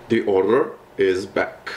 The order is back.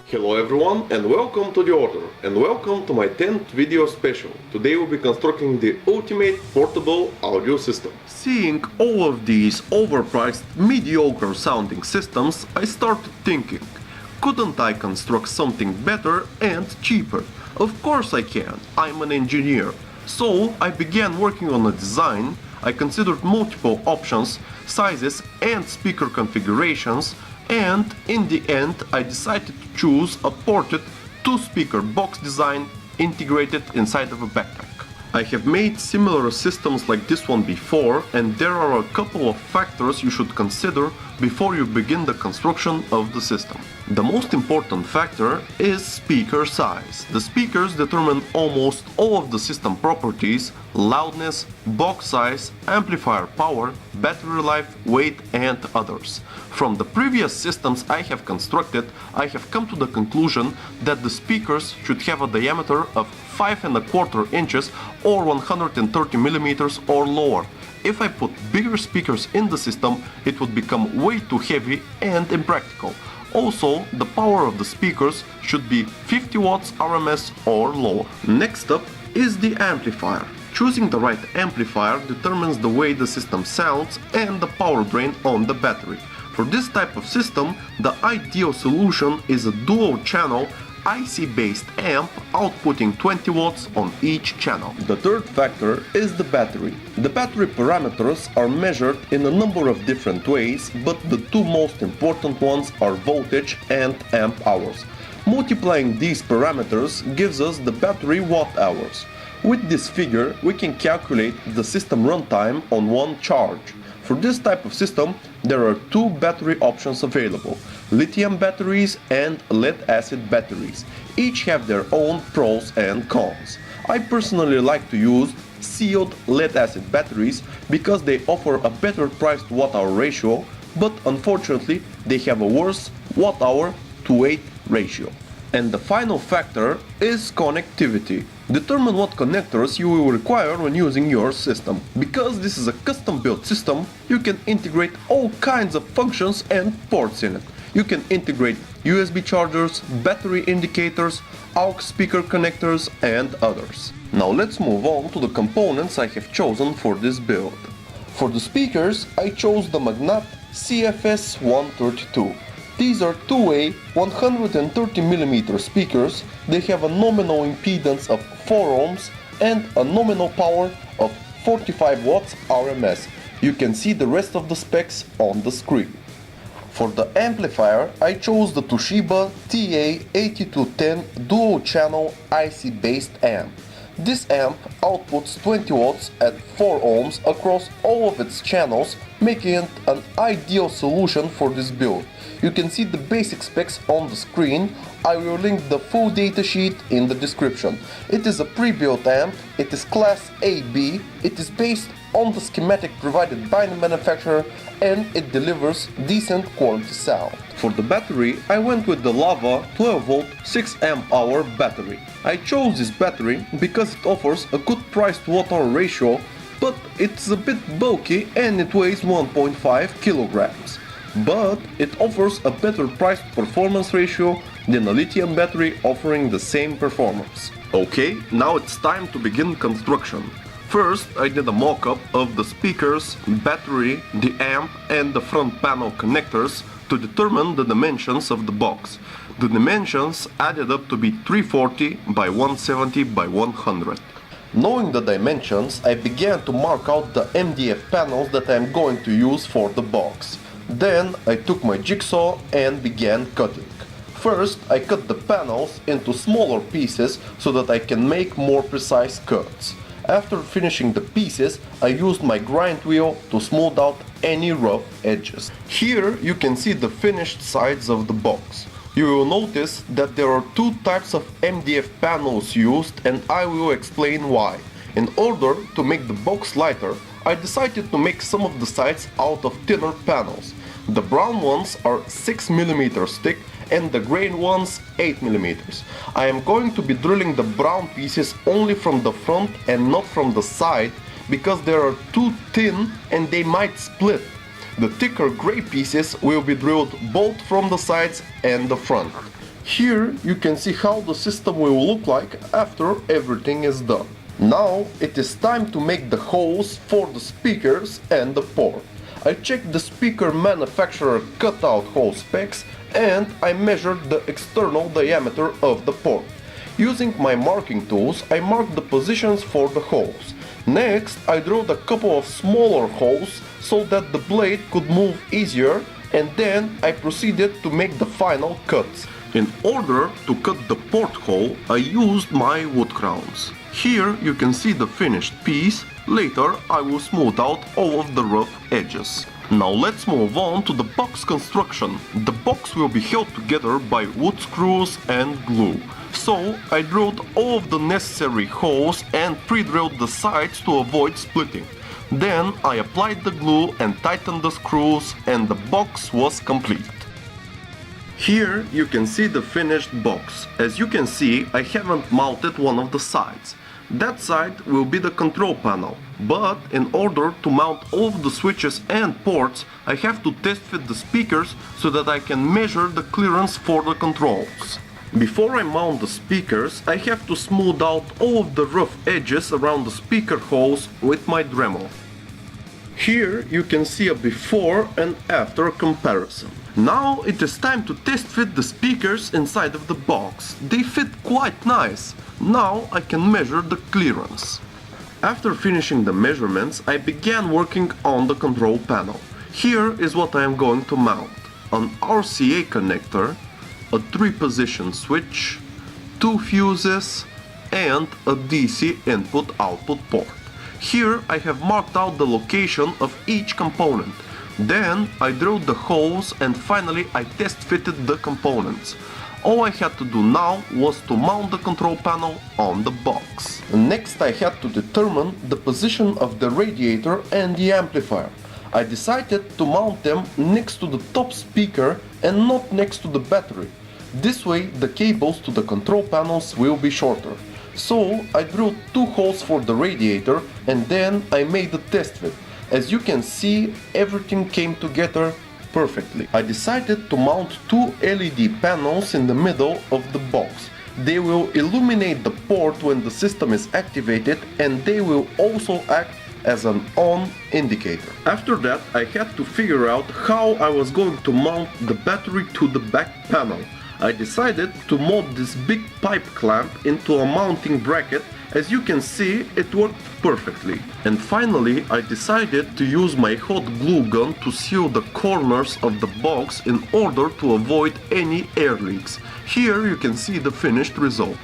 Hello everyone and welcome to The Order and welcome to my 10th video special. Today we'll be constructing the ultimate portable audio system. Seeing all of these overpriced, mediocre sounding systems, I started thinking, couldn't I construct something better and cheaper? Of course I can, I'm an engineer. So I began working on a design. I considered multiple options, sizes and speaker configurations, and in the end I decided to choose a ported 2-speaker box design integrated inside of a backpack. I have made similar systems like this one before, and there are a couple of factors you should consider before you begin the construction of the system. The most important factor is speaker size. The speakers determine almost all of the system properties: loudness, box size, amplifier power, battery life, weight, and others. From the previous systems I have constructed, I have come to the conclusion that the speakers should have a diameter of 5¼ inches or 130 millimeters or lower. If I put bigger speakers in the system, it would become way too heavy and impractical. Also, the power of the speakers should be 50 watts RMS or lower. Next up is the amplifier. Choosing the right amplifier determines the way the system sounds and the power drain on the battery. For this type of system, the ideal solution is a dual-channel IC-based amp outputting 20 watts on each channel. The third factor is the battery. The battery parameters are measured in a number of different ways, but the two most important ones are voltage and amp hours. Multiplying these parameters gives us the battery watt hours. With this figure, we can calculate the system runtime on one charge. For this type of system, there are two battery options available: lithium batteries and lead-acid batteries. Each have their own pros and cons. I personally like to use sealed lead-acid batteries because they offer a better price to watt-hour ratio, but unfortunately they have a worse watt-hour to weight ratio. And the final factor is connectivity. Determine what connectors you will require when using your system. Because this is a custom-built system, you can integrate all kinds of functions and ports in it. You can integrate USB chargers, battery indicators, aux speaker connectors, and others. Now let's move on to the components I have chosen for this build. For the speakers, I chose the Magnat CFS132. These are two-way 130mm speakers. They have a nominal impedance of 4 ohms and a nominal power of 45 watts RMS. You can see the rest of the specs on the screen. For the amplifier, I chose the Toshiba TA8210 dual-channel IC-based amp. This amp outputs 20 watts at 4 ohms across all of its channels, making it an ideal solution for this build. You can see the basic specs on the screen. I will link the full datasheet in the description. It is a pre-built amp, it is class AB, it is based on the schematic provided by the manufacturer, and it delivers decent quality sound. For the battery, I went with the Lava 12V 6Ah battery. I chose this battery because it offers a good price to watt-hour ratio, but it's a bit bulky and it weighs 1.5 kilograms. But it offers a better price to performance ratio than a lithium battery offering the same performance. Okay, now it's time to begin construction. First, I did a mock-up of the speakers, battery, the amp and the front panel connectors to determine the dimensions of the box. The dimensions added up to be 340 by 170 by 100. Knowing the dimensions, I began to mark out the MDF panels that I am going to use for the box. Then I took my jigsaw and began cutting. First, I cut the panels into smaller pieces so that I can make more precise cuts. After finishing the pieces, I used my grind wheel to smooth out any rough edges. Here you can see the finished sides of the box. You will notice that there are two types of MDF panels used, and I will explain why. In order to make the box lighter, I decided to make some of the sides out of thinner panels. The brown ones are 6 mm thick and the gray ones 8 mm. I am going to be drilling the brown pieces only from the front and not from the side because they are too thin and they might split. The thicker gray pieces will be drilled both from the sides and the front. Here you can see how the system will look like after everything is done. Now it is time to make the holes for the speakers and the port. I checked the speaker manufacturer cutout hole specs and I measured the external diameter of the port. Using my marking tools, I marked the positions for the holes. Next, I drilled a couple of smaller holes so that the blade could move easier, and then I proceeded to make the final cuts. In order to cut the porthole, I used my wood crowns. Here you can see the finished piece. Later I will smooth out all of the rough edges. Now let's move on to the box construction. The box will be held together by wood screws and glue. So I drilled all of the necessary holes and pre-drilled the sides to avoid splitting. Then I applied the glue and tightened the screws and the box was complete. Here you can see the finished box. As you can see, I haven't mounted one of the sides. That side will be the control panel, but in order to mount all of the switches and ports, I have to test fit the speakers so that I can measure the clearance for the controls. Before I mount the speakers, I have to smooth out all of the rough edges around the speaker holes with my Dremel. Here you can see a before and after comparison. Now it is time to test fit the speakers inside of the box. They fit quite nice. Now I can measure the clearance. After finishing the measurements, I began working on the control panel. Here is what I am going to mount: an RCA connector, a 3-position switch, 2 fuses, and a DC input-output port. Here I have marked out the location of each component. Then I drilled the holes and finally I test fitted the components. All I had to do now was to mount the control panel on the box. Next I had to determine the position of the radiator and the amplifier. I decided to mount them next to the top speaker and not next to the battery. This way the cables to the control panels will be shorter. So I drilled 2 holes for the radiator and then I made the test fit. As you can see, everything came together perfectly. I decided to mount 2 LED panels in the middle of the box. They will illuminate the port when the system is activated and they will also act as an on indicator. After that, I had to figure out how I was going to mount the battery to the back panel. I decided to mold this big pipe clamp into a mounting bracket. As you can see, it worked perfectly. And finally, I decided to use my hot glue gun to seal the corners of the box in order to avoid any air leaks. Here you can see the finished result.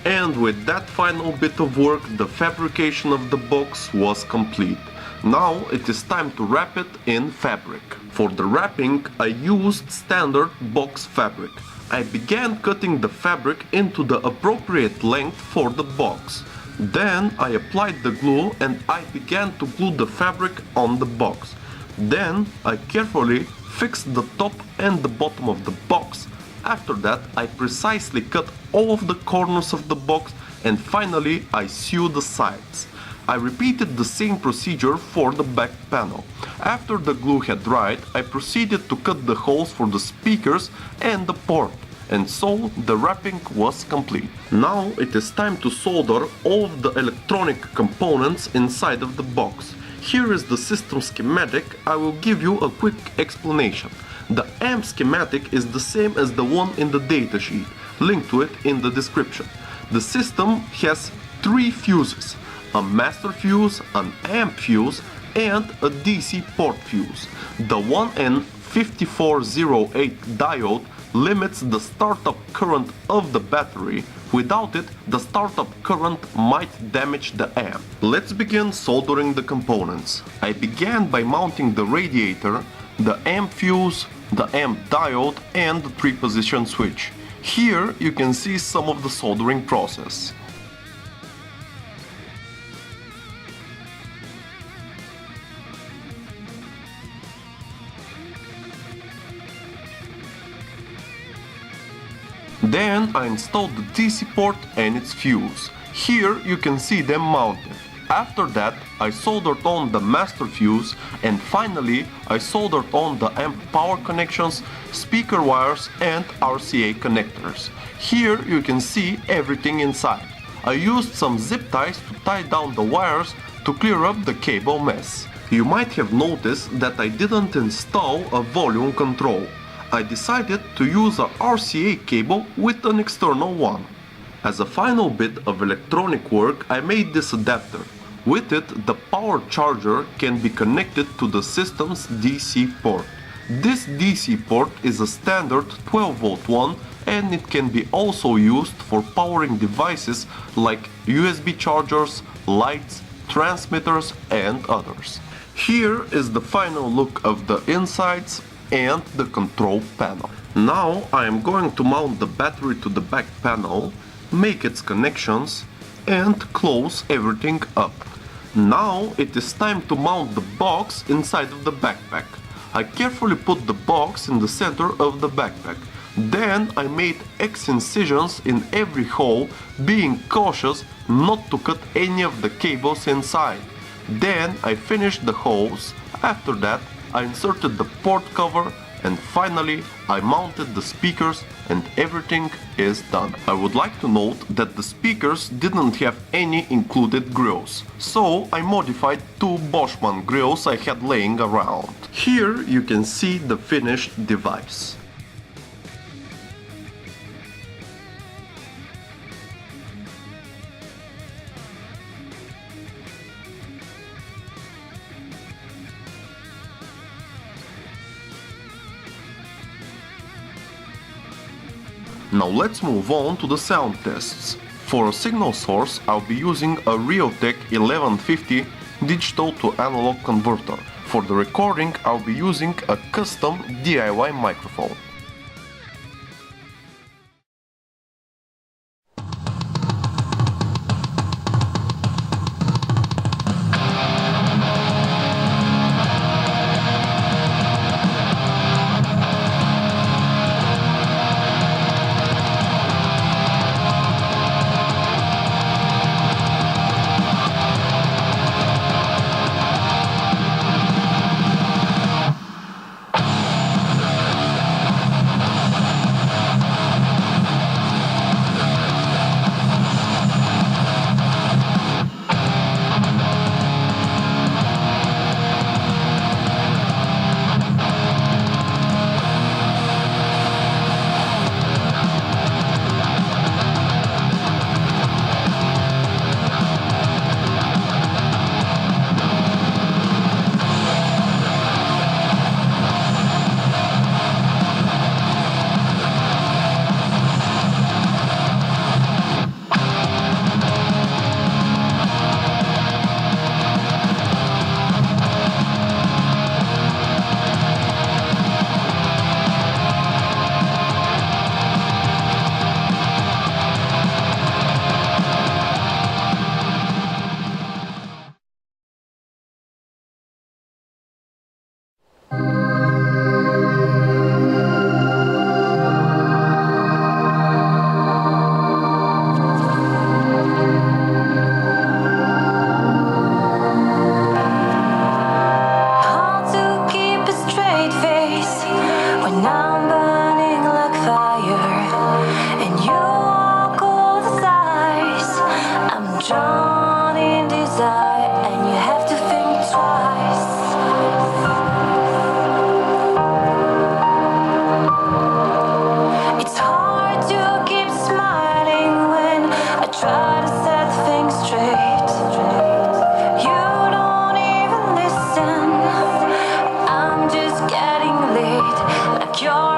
And with that final bit of work, the fabrication of the box was complete. Now it is time to wrap it in fabric. For the wrapping, I used standard box fabric. I began cutting the fabric into the appropriate length for the box. Then I applied the glue and I began to glue the fabric on the box. Then I carefully fixed the top and the bottom of the box. After that, I precisely cut all of the corners of the box and finally I sewed the sides. I repeated the same procedure for the back panel. After the glue had dried, I proceeded to cut the holes for the speakers and the port. And so the wrapping was complete. Now it is time to solder all of the electronic components inside of the box. Here is the system schematic. I will give you a quick explanation. The amp schematic is the same as the one in the datasheet. Link to it in the description. The system has 3 fuses: a master fuse, an amp fuse, and a DC port fuse. The 1N5408 diode limits the startup current of the battery. Without it, the startup current might damage the amp. Let's begin soldering the components. I began by mounting the radiator, the amp fuse, the amp diode, and the 3-position switch. Here you can see some of the soldering process. Then I installed the DC port and its fuse. Here you can see them mounted. After that I soldered on the master fuse, and finally I soldered on the amp power connections, speaker wires and RCA connectors. Here you can see everything inside. I used some zip ties to tie down the wires to clear up the cable mess. You might have noticed that I didn't install a volume control. I decided to use a RCA cable with an external one. As a final bit of electronic work, I made this adapter. With it, the power charger can be connected to the system's DC port. This DC port is a standard 12-volt one, and it can be also used for powering devices like USB chargers, lights, transmitters and others. Here is the final look of the insides and the control panel. Now I am going to mount the battery to the back panel, make its connections and close everything up. Now it is time to mount the box inside of the backpack. I carefully put the box in the center of the backpack. Then I made X incisions in every hole, being cautious not to cut any of the cables inside. Then I finished the holes. After that I inserted the port cover, and finally I mounted the speakers and everything is done. I would like to note that the speakers didn't have any included grills, so I modified two Boschmann grills I had laying around. Here you can see the finished device. Now let's move on to the sound tests. For a signal source, I'll be using a Realtek 1150 digital to analog converter. For the recording, I'll be using a custom DIY microphone. You're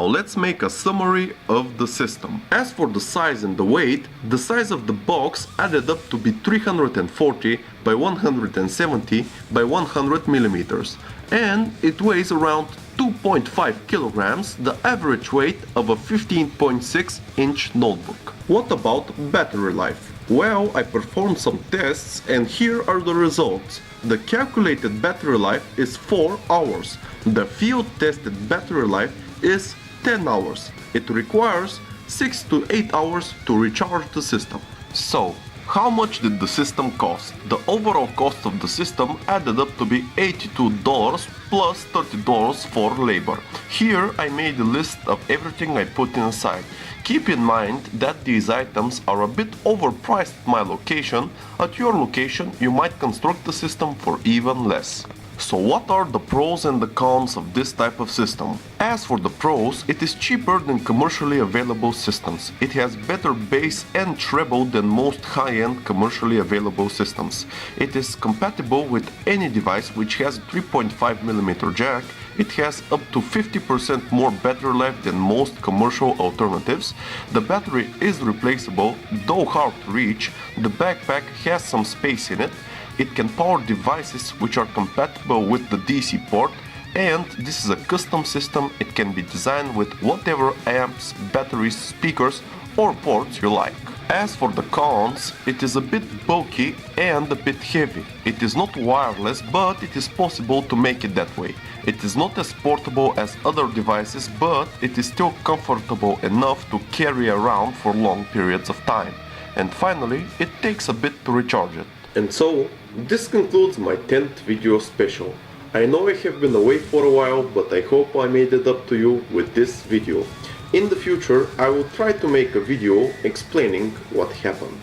Now let's make a summary of the system. As for the size and the weight, the size of the box added up to be 340 by 170 by 100 millimeters, and it weighs around 2.5 kilograms, the average weight of a 15.6-inch notebook. What about battery life? Well, I performed some tests and here are the results. The calculated battery life is 4 hours. The field-tested battery life is 10 hours. It requires 6 to 8 hours to recharge the system. So, how much did the system cost? The overall cost of the system added up to be $82 plus $30 for labor. Here I made a list of everything I put inside. Keep in mind that these items are a bit overpriced at my location. At your location you might construct the system for even less. So what are the pros and the cons of this type of system? As for the pros, it is cheaper than commercially available systems. It has better bass and treble than most high-end commercially available systems. It is compatible with any device which has 3.5mm jack. It has up to 50% more battery life than most commercial alternatives. The battery is replaceable, though hard to reach. The backpack has some space in it. It can power devices which are compatible with the DC port, and this is a custom system. It can be designed with whatever amps, batteries, speakers or ports you like. As for the cons, it is a bit bulky and a bit heavy. It is not wireless, but it is possible to make it that way. It is not as portable as other devices, but it is still comfortable enough to carry around for long periods of time. And finally, it takes a bit to recharge it. And so, this concludes my 10th video special. I know I have been away for a while, but I hope I made it up to you with this video. In the future, I will try to make a video explaining what happened.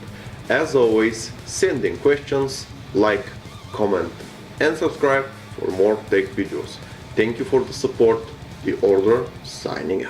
As always, send in questions, like, comment and subscribe for more tech videos. Thank you for the support. The Order signing out.